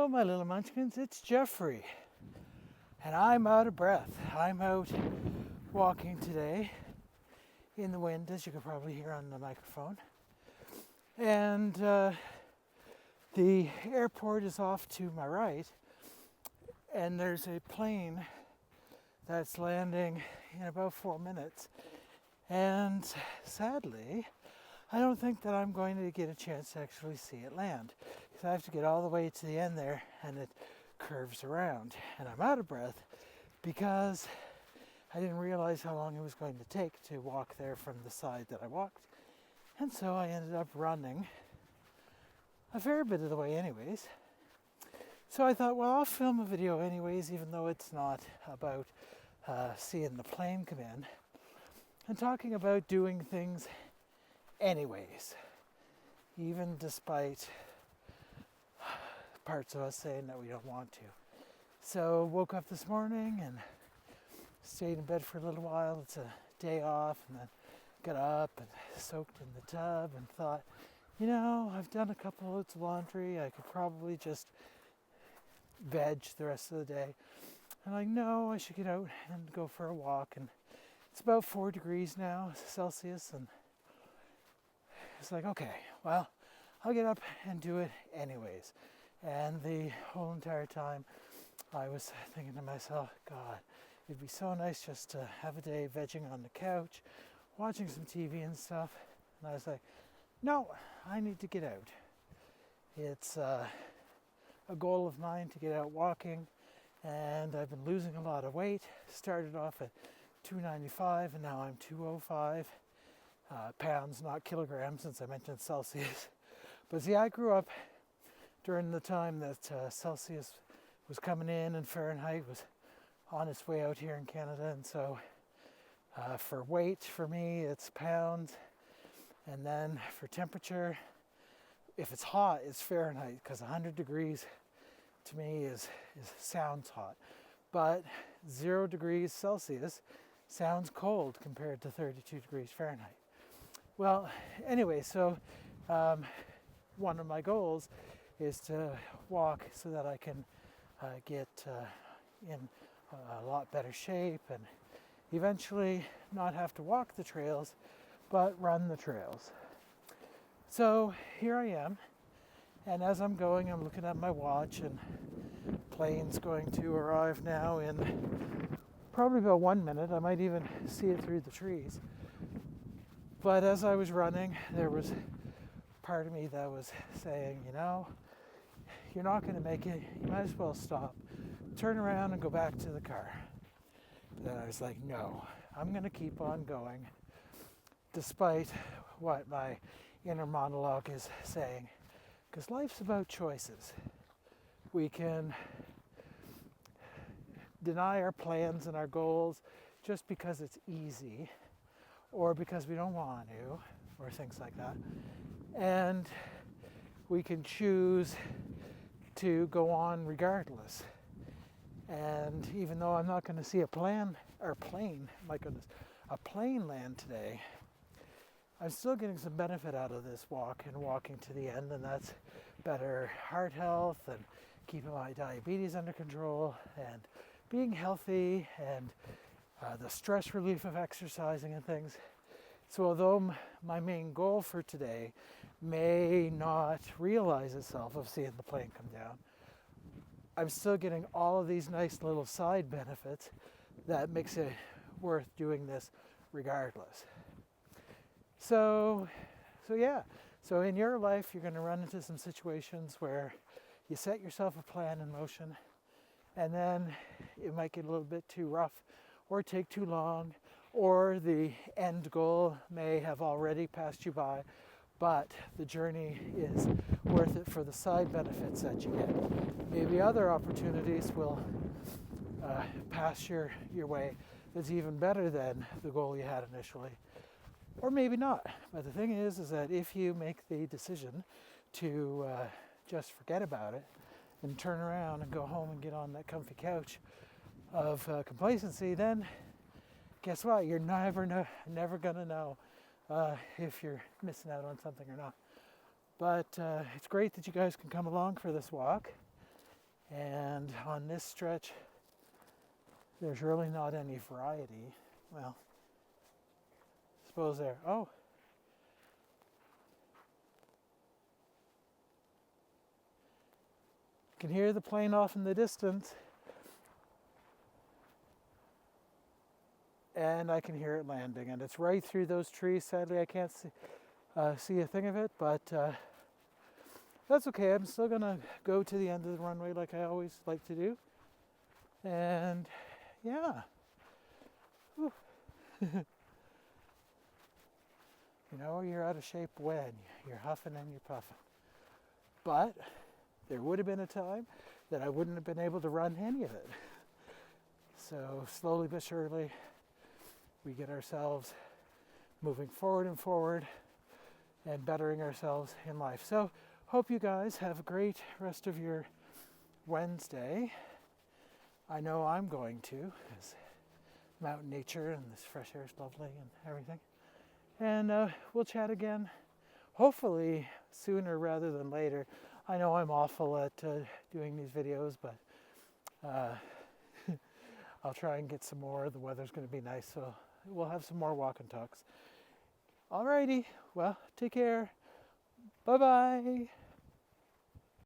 Hello, my little munchkins, it's Jeffrey, and I'm out of breath. I'm out walking today in the wind, as you can probably hear on the microphone. And the airport is off to my right, and there's a plane that's landing in about 4 minutes. And sadly, I don't think that I'm going to get a chance to actually see it land, because I have to get all the way to the end there and it curves around. And I'm out of breath because I didn't realize how long it was going to take to walk there from the side that I walked. And so I ended up running a fair bit of the way anyways. So I thought, well, I'll film a video anyways, even though it's not about seeing the plane come in, and talking about doing things anyways, even despite parts of us saying that we don't want to. So woke up this morning and stayed in bed for a little while. It's a day off, and then got up and soaked in the tub and thought, I've done a couple loads of laundry. I could probably just veg the rest of the day. And no, I should get out and go for a walk. And it's about 4 degrees now, Celsius, and it's like, okay, well, I'll get up and do it anyways. And the whole entire time I was thinking to myself, God, it'd be so nice just to have a day vegging on the couch, watching some TV and stuff. And I was like, no, I need to get out. It's a goal of mine to get out walking, and I've been losing a lot of weight. Started off at 295 and now I'm 205. Pounds, not kilograms, since I mentioned Celsius. But see, I grew up during the time that Celsius was coming in and Fahrenheit was on its way out here in Canada. And so for weight, for me, it's pounds. And then for temperature, if it's hot, it's Fahrenheit, because 100 degrees to me sounds hot. But 0 degrees Celsius sounds cold compared to 32 degrees Fahrenheit. Well, anyway, so one of my goals is to walk so that I can get in a lot better shape and eventually not have to walk the trails, but run the trails. So here I am, and as I'm going, I'm looking at my watch, and plane's going to arrive now in probably about 1 minute. I might even see it through the trees. But as I was running, there was part of me that was saying, you're not going to make it. You might as well stop, turn around and go back to the car. But then I was like, no, I'm going to keep on going, despite what my inner monologue is saying. Because life's about choices. We can deny our plans and our goals just because it's easy, or because we don't want to, or things like that. And we can choose to go on regardless. And even though I'm not going to see a plane land today, I'm still getting some benefit out of this walk and walking to the end, and that's better heart health and keeping my diabetes under control and being healthy and the stress relief of exercising and things. So although my main goal for today may not realize itself of seeing the plane come down, I'm still getting all of these nice little side benefits that makes it worth doing this regardless. So in your life, you're going to run into some situations where you set yourself a plan in motion, and then it might get a little bit too rough or take too long, or the end goal may have already passed you by, but the journey is worth it for the side benefits that you get. Maybe other opportunities will pass your way that's even better than the goal you had initially, or maybe not. But the thing is that if you make the decision to just forget about it and turn around and go home and get on that comfy couch of complacency, then guess what? You're never going to know if you're missing out on something or not. But it's great that you guys can come along for this walk. And on this stretch, there's really not any variety. Well, suppose there. Oh, you can hear the plane off in the distance. And I can hear it landing, and it's right through those trees. Sadly, I can't see a thing of it, but that's okay. I'm still gonna go to the end of the runway like I always like to do. And yeah. You know, you're out of shape when you're huffing and you're puffing. But there would have been a time that I wouldn't have been able to run any of it. So slowly but surely, we get ourselves moving forward and forward and bettering ourselves in life. So hope you guys have a great rest of your Wednesday. I know I'm going to, because mountain nature and this fresh air is lovely and everything. And we'll chat again, hopefully sooner rather than later. I know I'm awful at doing these videos, but I'll try and get some more. The weather's going to be nice, so we'll have some more walk and talks. Alrighty, well, take care. Bye-bye.